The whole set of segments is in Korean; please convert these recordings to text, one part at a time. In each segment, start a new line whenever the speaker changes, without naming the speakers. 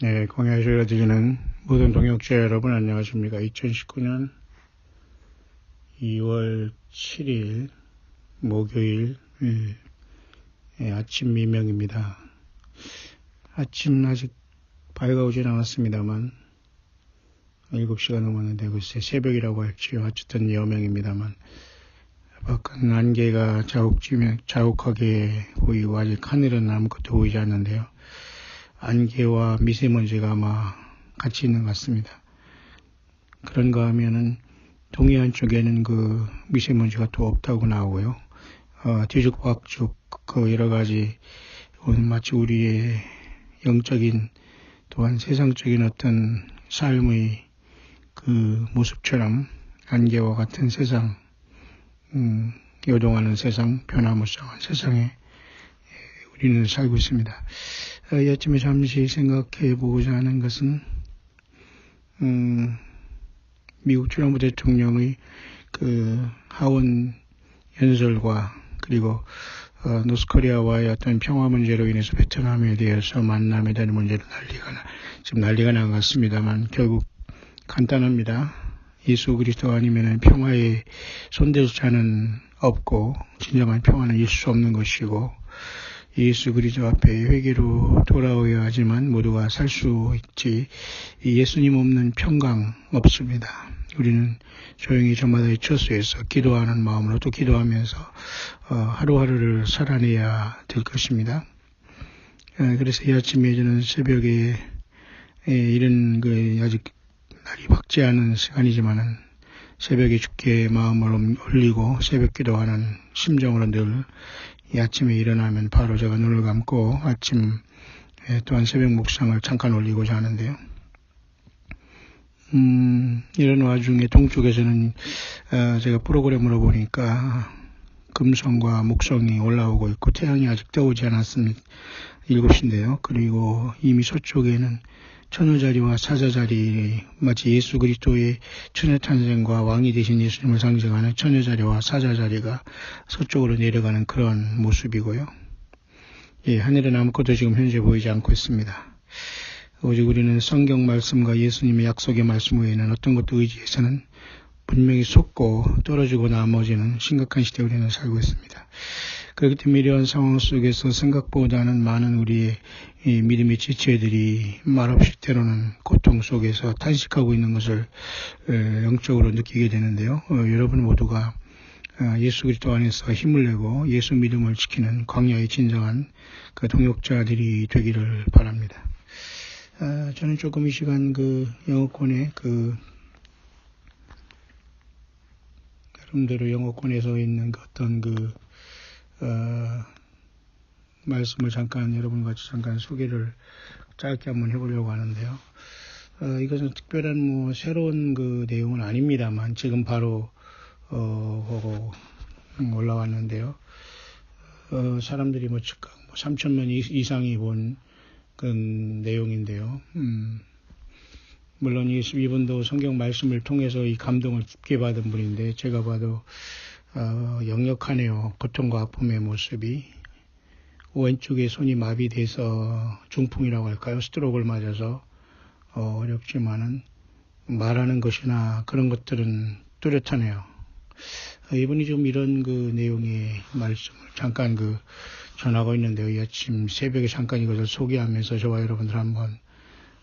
네, 광야에서 들리는 모든 동역자 여러분 안녕하십니까. 2019년 2월 7일 목요일 아침 미명입니다. 아침 아직 밝아오진 않았습니다만 7시가 넘었는데 글쎄 새벽이라고 할지요. 어쨌든 여명입니다만 밖은 안개가 자욱하게 보이고 아직 하늘은 아무것도 보이지 않는데요. 안개와 미세먼지가 아마 같이 있는 것 같습니다. 그런가 하면은 동해안 쪽에는 그 미세먼지가 또 없다고 나오고요. 뒤죽박죽 그 여러 가지 오늘 마치 우리의 영적인 또한 세상적인 어떤 삶의 그 모습처럼 안개와 같은 세상, 요동하는 세상, 변화무쌍한 세상에 우리는 살고 있습니다. 이 아침에 잠시 생각해 보고자 하는 것은, 미국 트럼프 대통령의 그 하원 연설과 그리고 노스코리아와의 어떤 평화 문제로 인해서 베트남에 대해서 만남에 대한 문제로 난리가 난 것 같습니다만 결국 간단합니다. 예수 그리스도 아니면 평화의 손댈 자는 없고 진정한 평화는 있을 수 없는 것이고 예수 그리스도 앞에 회개로 돌아오야 하지만 모두가 살 수 있지 예수님 없는 평강 없습니다. 우리는 조용히 저마다의 처소에서 기도하는 마음으로 또 기도하면서 하루하루를 살아내야 될 것입니다. 그래서 이 아침에 저는 새벽에 이런 아직 날이 밝지 않은 시간이지만은 새벽에 주께 마음을 올리고 새벽 기도하는 심정으로 늘 이 아침에 일어나면 바로 제가 눈을 감고 아침 또한 새벽 묵상을 잠깐 올리고자 하는데요. 이런 와중에 동쪽에서는 제가 프로그램으로 보니까 금성과 목성이 올라오고 있고 태양이 아직 떠오지 않았습니다. 7시인데요. 그리고 이미 서쪽에는 처녀자리와 사자자리, 마치 예수 그리스도의 처녀탄생과 왕이 되신 예수님을 상징하는 처녀자리와 사자자리가 서쪽으로 내려가는 그런 모습이고요. 하늘은 아무것도 지금 현재 보이지 않고 있습니다. 오직 우리는 성경 말씀과 예수님의 약속의 말씀 외에는 어떤 것도 의지해서는 분명히 솟고 떨어지고 나머지는 심각한 시대에 우리는 살고 있습니다. 그렇기 때문에 이러한 상황 속에서 생각보다는 많은 우리의 믿음의 지체들이 말없이 때로는 고통 속에서 탄식하고 있는 것을 영적으로 느끼게 되는데요. 여러분 모두가 예수 그리스도 안에서 힘을 내고 예수 믿음을 지키는 광야의 진정한 그 동역자들이 되기를 바랍니다. 저는 조금 이 시간 영어권에 나름대로 영어권에서 있는 어떤 말씀을 여러분과 잠깐 소개를 짧게 한번 해보려고 하는데요. 이것은 특별한 새로운 내용은 아닙니다만 지금 바로 보고 올라왔는데요. 사람들이 즉각 3,000명 이상이 본 그 내용인데요. 물론 이분도 성경 말씀을 통해서 이 감동을 깊게 받은 분인데 제가 봐도 역력하네요. 고통과 아픔의 모습이. 왼쪽에 손이 마비돼서 중풍이라고 할까요? 스트로크를 맞아서 어렵지만은 말하는 것이나 그런 것들은 뚜렷하네요. 이분이 좀 이런 내용의 말씀을 잠깐 전하고 있는데요. 이 아침 새벽에 잠깐 이것을 소개하면서 저와 여러분들 한번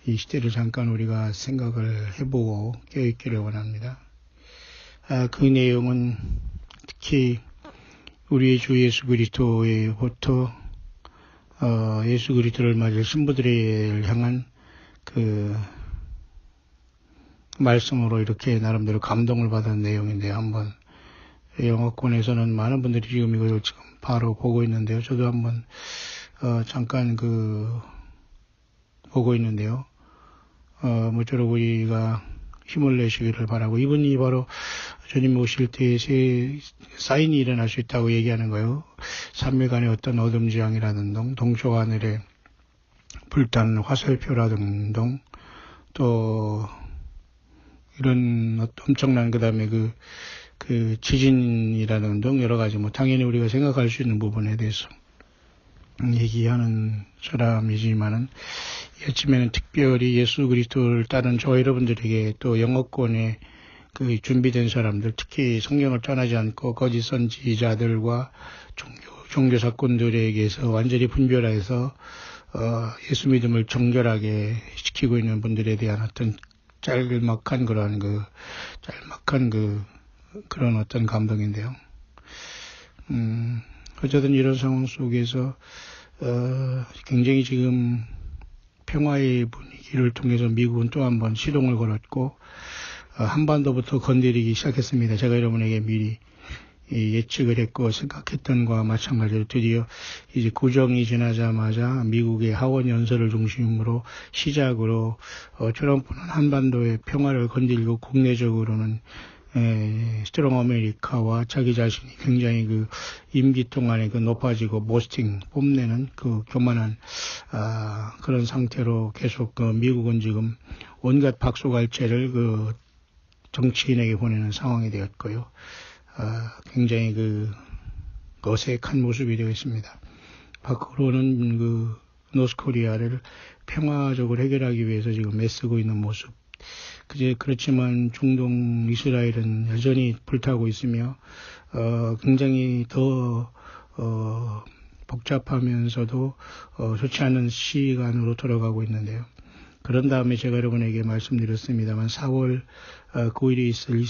이 시대를 잠깐 우리가 생각을 해보고 깨어있기를 원합니다. 그 내용은 특히 우리의 주 예수 그리스도로부터 예수 그리스도를 맞을 신부들을 향한 말씀으로 이렇게 나름대로 감동을 받은 내용인데요. 한번 영어권에서는 많은 분들이 지금 이걸 지금 바로 보고 있는데요. 저도 한번 잠깐 보고 있는데요. 모쪼록 우리가 힘을 내시기를 바라고 이분이 바로 주님 오실 때에 사인이 일어날 수 있다고 얘기하는 거예요. 삼일간의 어떤 어둠지향이라는 동쪽 하늘에 불타는 화살표라는 또 이런 엄청난 그다음에 지진이라는 여러 가지 당연히 우리가 생각할 수 있는 부분에 대해서 얘기하는 사람이지만은 아침에는 특별히 예수 그리스도를 따른 저와 여러분들에게 또 영어권에 그 준비된 사람들, 특히 성경을 떠나지 않고 거짓 선지자들과 종교 사건들에게서 완전히 분별해서 예수 믿음을 정결하게 시키고 있는 분들에 대한 어떤 짤막한 그런 어떤 감동인데요. 어쨌든 이런 상황 속에서 굉장히 지금 평화의 분위기를 통해서 미국은 또 한 번 시동을 걸었고 한반도부터 건드리기 시작했습니다. 제가 여러분에게 미리 예측을 했고 생각했던 것과 마찬가지로 드디어 이제 구정이 지나자마자 미국의 하원 연설을 중심으로 시작으로 트럼프는 한반도의 평화를 건드리고 국내적으로는 스트롱 아메리카와 자기 자신이 굉장히 그 임기 동안에 그 높아지고 보스팅 뽐내는 그 교만한 그런 상태로 계속 미국은 지금 온갖 박수갈채를 그 정치인에게 보내는 상황이 되었고요. 굉장히 그 어색한 모습이 되어 있습니다. 밖으로는 그 노스코리아를 평화적으로 해결하기 위해서 지금 애쓰고 있는 모습. 그렇지만 중동 이스라엘은 여전히 불타고 있으며 굉장히 더 복잡하면서도 좋지 않은 시간으로 돌아가고 있는데요. 그런 다음에 제가 여러분에게 말씀드렸습니다만 4월 9일에 있을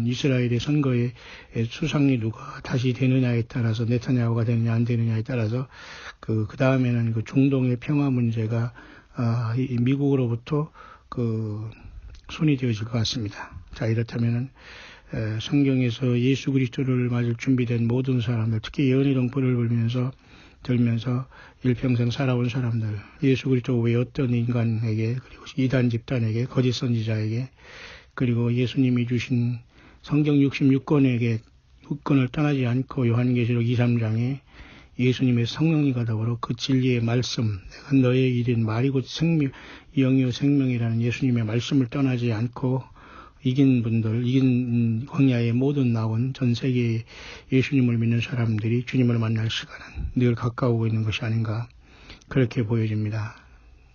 이스라엘의 선거에 수상이 누가 다시 되느냐에 따라서 네타냐후가 되느냐 안 되느냐에 따라서 그 다음에는 그 중동의 평화 문제가 미국으로부터 그 손이 되어질 것 같습니다. 자, 이렇다면은 성경에서 예수 그리스도를 맞을 준비된 모든 사람들, 특히 예언의 등불을 들면서 일평생 살아온 사람들, 예수 그리스도 외 어떤 인간에게, 그리고 이단 집단에게, 거짓 선지자에게, 그리고 예수님이 주신 성경 66권을 떠나지 않고 요한계시록 2, 3장에 예수님의 성령님과 더불어 그 진리의 말씀, 내가 너의 일인 말이 곧 영이요 생명이라는 예수님의 말씀을 떠나지 않고 이긴 광야의 모든 나온 전 세계의 예수님을 믿는 사람들이 주님을 만날 시간은 늘 가까우고 있는 것이 아닌가 그렇게 보여집니다.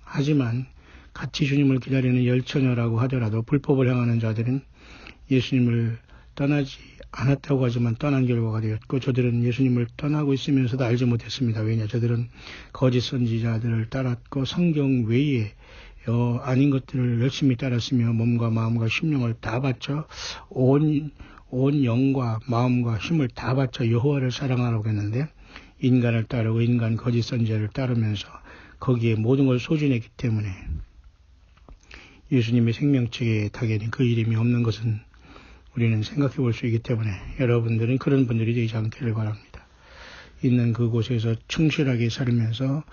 하지만 같이 주님을 기다리는 열처녀라고 하더라도 불법을 행하는 자들은 예수님을 떠나지 않았다고 하지만 떠난 결과가 되었고 저들은 예수님을 떠나고 있으면서도 알지 못했습니다. 왜냐? 저들은 거짓 선지자들을 따랐고 성경 외에 아닌 것들을 열심히 따랐으며 몸과 마음과 심령을 다 바쳐 온 영과 마음과 힘을 다 바쳐 여호와를 사랑하라고 했는데 인간을 따르고 인간 거짓 선지자를 따르면서 거기에 모든 걸 소진했기 때문에 예수님의 생명책에 당연히 그 이름이 없는 것은 우리는 생각해 볼 수 있기 때문에 여러분들은 그런 분들이 되지 않기를 바랍니다. 있는 그곳에서 충실하게 살면서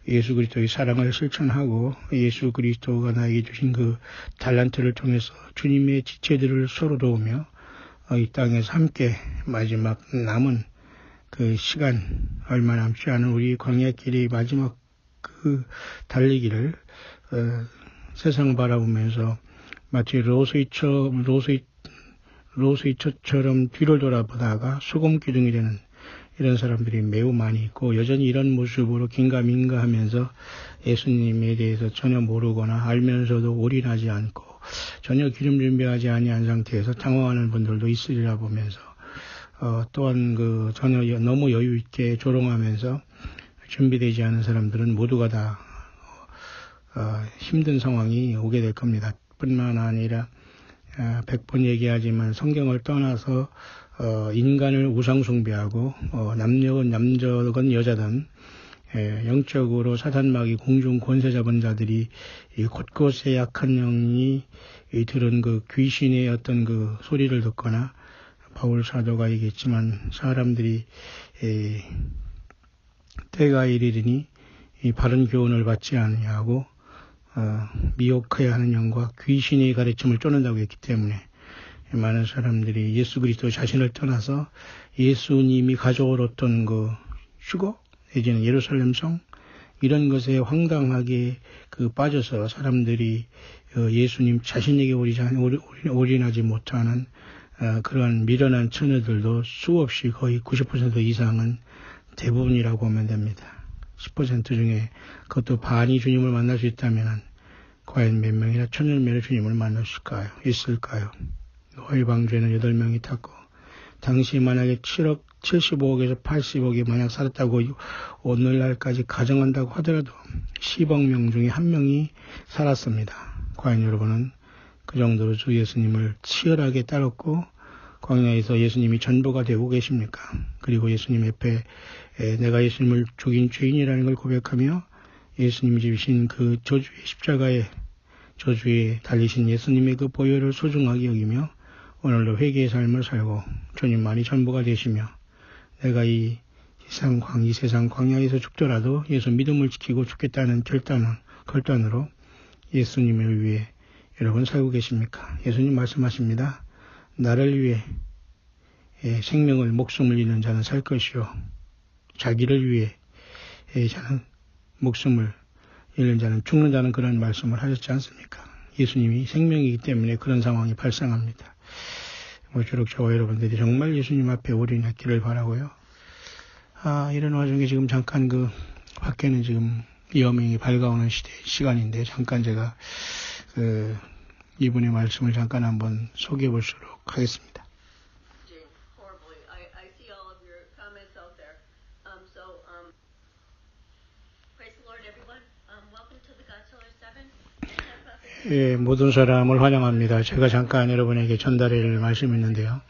예수 그리스도의 사랑을 실천하고 예수 그리스도가 나에게 주신 그 달란트를 통해서 주님의 지체들을 서로 도우며 이 땅에서 함께 마지막 남은 그 시간 얼마 남지 않은 우리 광야길의 마지막 그 달리기를 세상을 바라보면서 마치 로스이처럼 뒤를 돌아보다가 소금 기둥이 되는 이런 사람들이 매우 많이 있고 여전히 이런 모습으로 긴가민가하면서 예수님에 대해서 전혀 모르거나 알면서도 올인하지 않고 전혀 기름 준비하지 아니한 상태에서 당황하는 분들도 있으리라 보면서 또한 그 전혀 너무 여유 있게 조롱하면서 준비되지 않은 사람들은 모두가 다 힘든 상황이 오게 될 겁니다. 뿐만 아니라 100번 얘기하지만 성경을 떠나서 인간을 우상숭배하고 남녀건 남자건 여자든 영적으로 사단마귀 공중 권세 잡은 자들이 곳곳에 약한 영이 들은 그 귀신의 어떤 그 소리를 듣거나 바울 사도가 얘기했지만 사람들이 때가 이르리니 이 바른 교훈을 받지 아니하고 미혹해야 하는 영과 귀신의 가르침을 쫓는다고 했기 때문에 많은 사람들이 예수 그리스도 자신을 떠나서 예수님이 가져오었던 그 휴거 내지는 예루살렘 성 이런 것에 황당하게 그 빠져서 사람들이 예수님 자신에게 올인하지 못하는 그러한 미련한 처녀들도 수없이 거의 90% 이상은 대부분이라고 보면 됩니다. 10% 중에 그것도 반이 주님을 만날 수 있다면 과연 몇 명이나 천년만에 주님을 만날 수 있을까요? 노아의 방주에는 8명이 탔고 당시 만약에 7억 75억에서 80억이 만약 살았다고 오늘날까지 가정한다고 하더라도 10억 명 중에 1명이 살았습니다. 과연 여러분은 그 정도로 주 예수님을 치열하게 따랐고 광야에서 예수님이 전부가 되고 계십니까? 그리고 예수님 옆에 내가 예수님을 죽인 죄인이라는 걸 고백하며 예수님이 지으신 그 저주의 십자가에 저주에 달리신 예수님의 그 보혈을 소중하게 여기며 오늘도 회개의 삶을 살고 주님만이 전부가 되시며 내가 이 세상 광야에서 죽더라도 예수 믿음을 지키고 죽겠다는 결단으로 예수님을 위해 여러분 살고 계십니까? 예수님 말씀하십니다. 나를 위해 생명을 목숨을 잃는 자는 살 것이요 자기를 위해 자는 목숨을 잃는 자는 죽는다는 그런 말씀을 하셨지 않습니까? 예수님이 생명이기 때문에 그런 상황이 발생합니다. 모쪼록 저와 여러분들이 정말 예수님 앞에 올인했기를 바라고요. 이런 와중에 지금 잠깐 밖에는 지금 위험이 밝아오는 시간인데 잠깐 제가 이분의 말씀을 잠깐 한번 소개해 보도록 하겠습니다. 예, 모든 사람을 환영합니다. 제가 잠깐 여러분에게 전달할 말씀이 있는데요.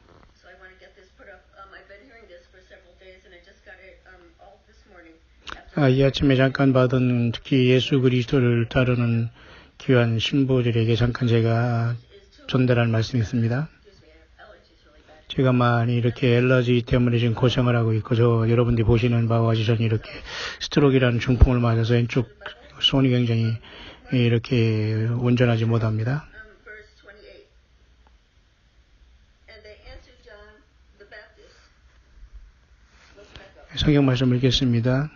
이 아침에 잠깐 받은 특히 예수 그리스도를 다루는 귀한 신부들에게 잠깐 제가 전달할 말씀이 있습니다. 제가 많이 이렇게 엘러지 때문에 지금 고생을 하고 있고 여러분들이 보시는 바와 같이 저는 이렇게 스트로크라는 중풍을 맞아서 왼쪽 손이 굉장히 이렇게 온전하지 못합니다. 성경 말씀 읽겠습니다.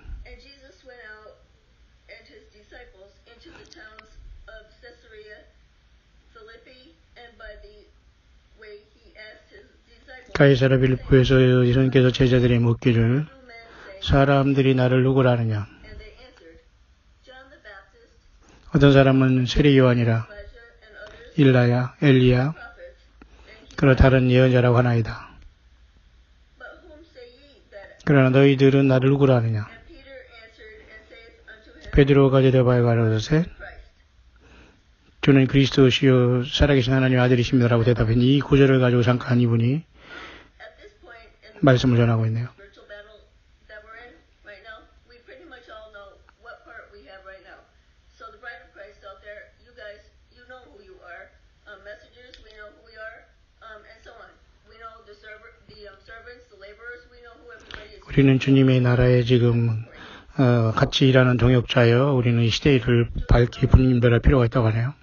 가이사랴 빌립보에서 예수님께서 제자들이 묻기를 사람들이 나를 누구라 하느냐? 어떤 사람은 세례 요한이라 엘리야 그러 다른 예언자라고 하나이다. 그러나 너희들은 나를 누구라 하느냐? 베드로가 대답하여 가로되 주는 그리스도시요 살아계신 하나님의 아들이십니다라고 대답했니 이 구절을 가지고 잠깐 이분이 말씀을 전하고 있네요. 우리는 주님의 나라에 지금 같이 일하는 동역자여 우리는 이 시대를 밝히 분별할 필요가 있다고 하네요.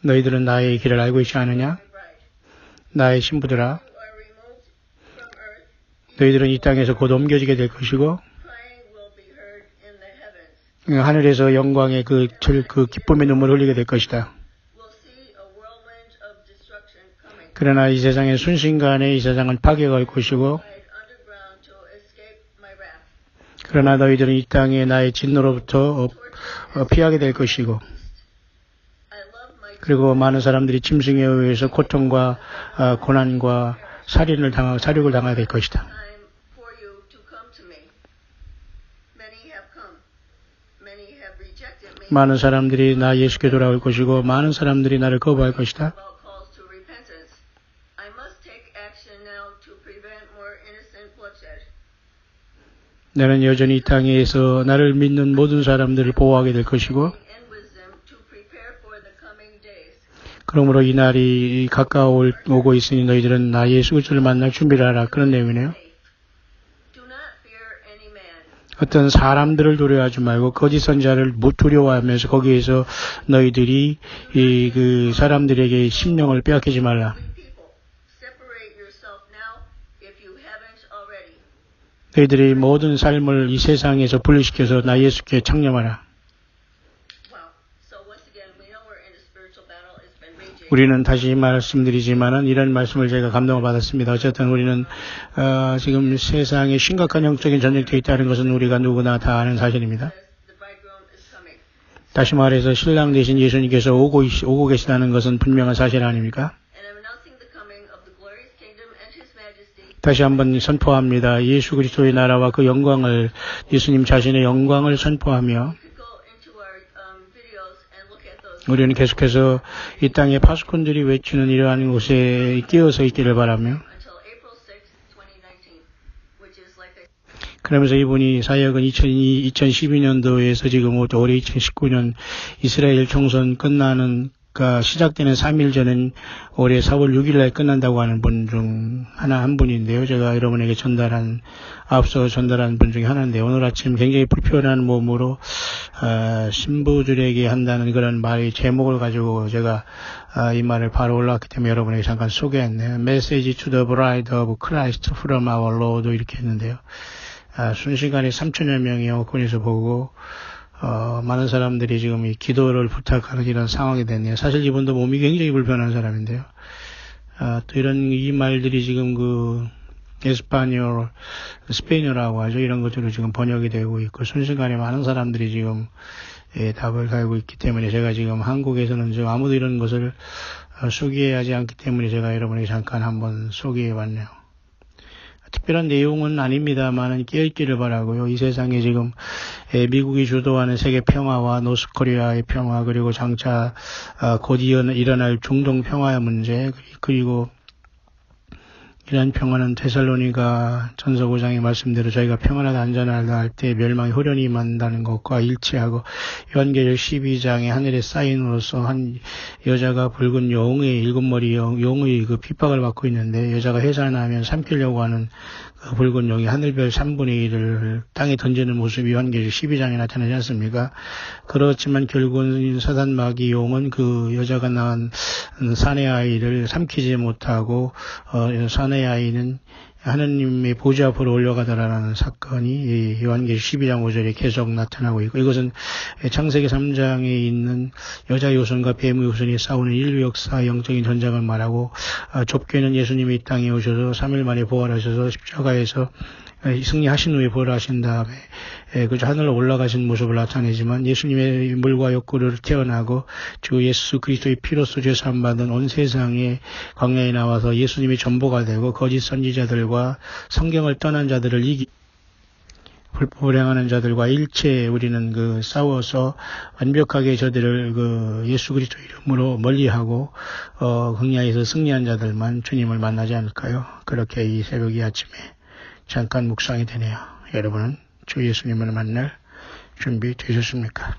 너희들은 나의 길을 알고 있지 않느냐? 나의 신부들아 너희들은 이 땅에서 곧 옮겨지게 될 것이고 하늘에서 영광의 그 기쁨의 눈물을 흘리게 될 것이다. 그러나 이 세상에 순식간에 이 세상은 파괴가 올 것이고 그러나 너희들은 이 땅에 나의 진노로부터 피하게 될 것이고 그리고 많은 사람들이 짐승에 의해서 고통과 고난과 살육을 당하게 될 것이다. 많은 사람들이 나 예수께 돌아올 것이고 많은 사람들이 나를 거부할 것이다. 나는 여전히 이 땅에서 나를 믿는 모든 사람들을 보호하게 될 것이고 그러므로 이 날이 가까워오고 있으니 너희들은 나 예수 그리스도를 만날 준비를 하라. 그런 내용이네요. 어떤 사람들을 두려워하지 말고 거짓 선자를 두려워하면서 거기에서 너희들이 그 사람들에게 심령을 빼앗기지 말라. 너희들이 모든 삶을 이 세상에서 분리시켜서 나 예수께 창념하라. 우리는 다시 말씀드리지만은 이런 말씀을 제가 감동을 받았습니다. 어쨌든 우리는 지금 세상에 심각한 영적인 전쟁이 있다는 것은 우리가 누구나 다 아는 사실입니다. 다시 말해서 신랑 되신 예수님께서 오고 계시다는 것은 분명한 사실 아닙니까? 다시 한번 선포합니다. 예수 그리스도의 나라와 그 영광을, 예수님 자신의 영광을 선포하며 우리는 계속해서 이 땅의 파수꾼들이 외치는 이러한 곳에 끼어서 있기를 바라며, 그러면서 이분이 사역은 2012년도에서 지금 올해 2019년 이스라엘 총선 시작되는 3일 전엔 올해 4월 6일날 끝난다고 하는 분 중 한 분인데요. 제가 여러분에게 앞서 전달한 분 중에 하나인데, 오늘 아침 굉장히 불편한 몸으로 신부들에게 한다는 그런 말의 제목을 가지고 제가 이 말을 바로 올라왔기 때문에 여러분에게 잠깐 소개했네요. Message to the Bride of Christ from our Lord 이렇게 했는데요. 순식간에 3천여 명이 오콘에서 보고 많은 사람들이 지금 이 기도를 부탁하는 이런 상황이 됐네요. 사실 이분도 몸이 굉장히 불편한 사람인데요. 또 이 말들이 지금 스페인어라고 하죠. 이런 것들로 지금 번역이 되고 있고, 순식간에 많은 사람들이 지금 답을 가지고 있기 때문에 제가 지금 한국에서는 지금 아무도 이런 것을 소개하지 않기 때문에 제가 여러분에게 잠깐 한번 소개해 봤네요. 특별한 내용은 아닙니다만은 깨어있기를 바라고요. 이 세상에 지금 미국이 주도하는 세계 평화와 노스코리아의 평화, 그리고 장차 곧 일어날 중동 평화의 문제, 그리고 이러한 평화는 데살로니가 전서 5장의 말씀대로 저희가 평안하다 안전하다 할 때 멸망이 호련히 임한다는 것과 일치하고, 요한계시록 12장의 하늘의 사인으로서 한 여자가 붉은 용의 7머리 용의 그 핍박을 받고 있는데, 여자가 해산하면 삼키려고 하는 그 붉은 용이 하늘별 3분의 1을 땅에 던지는 모습이 요한계시록 12장에 나타나지 않습니까? 그렇지만 결국은 사단 마귀 용은 그 여자가 낳은 사내 아이를 삼키지 못하고 사내 아이는 하느님의 보좌 앞으로 올려가더라라는 사건이 요한계시록 12장 5절에 계속 나타나고 있고, 이것은 창세기 3장에 있는 여자 요선과 뱀의 요선이 싸우는 인류 역사 영적인 전쟁을 말하고, 좁게는 예수님이 이 땅에 오셔서 3일 만에 부활하셔서 십자가에서 승리하신 후에 부활하신 다음에 그저 하늘로 올라가신 모습을 나타내지만, 예수님의 물과 욕구를 태어나고 주 예수 그리스도의 피로써 죄사함 받은 온 세상에 광야에 나와서 예수님이 전보가 되고 거짓 선지자들과 성경을 떠난 자들을 불법을 행하는 자들과 일체 우리는 싸워서 완벽하게 저들을 예수 그리스도 이름으로 멀리하고 광야에서 승리한 자들만 주님을 만나지 않을까요? 그렇게 이 새벽 아침에 잠깐 묵상이 되네요. 여러분은 주 예수님을 만날 준비 되셨습니까?